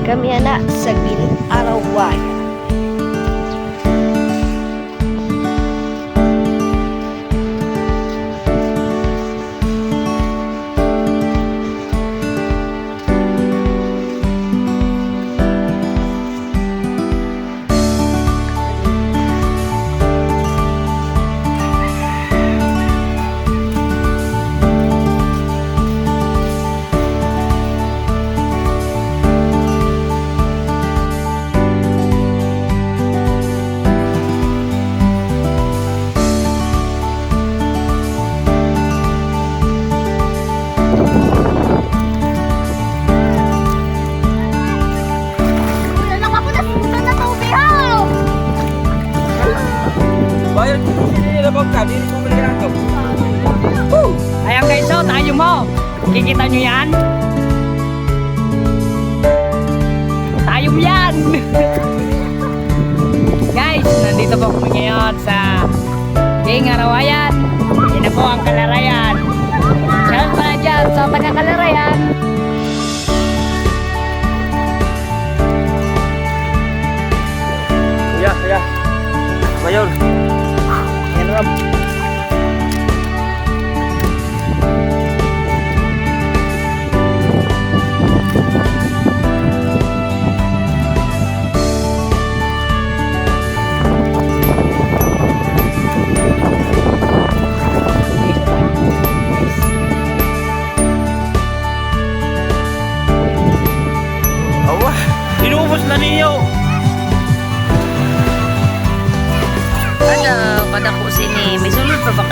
Kami na sa Ginarawayan. Bayar sini labang ka, dito mo balik lang to. Ayan guys, so tayo mo. Kikita nyo yan? Tayo yan! Guys, nandito po kami ngayon sa Ginarawayan. Yan na po ang Kalarayan. Shout pala dyan sa taga-Kalarayan. Kuya. Mayor. Yan Rob. Awa, inubos na ninyo. Ano, pada ko sini, may sulod pa ba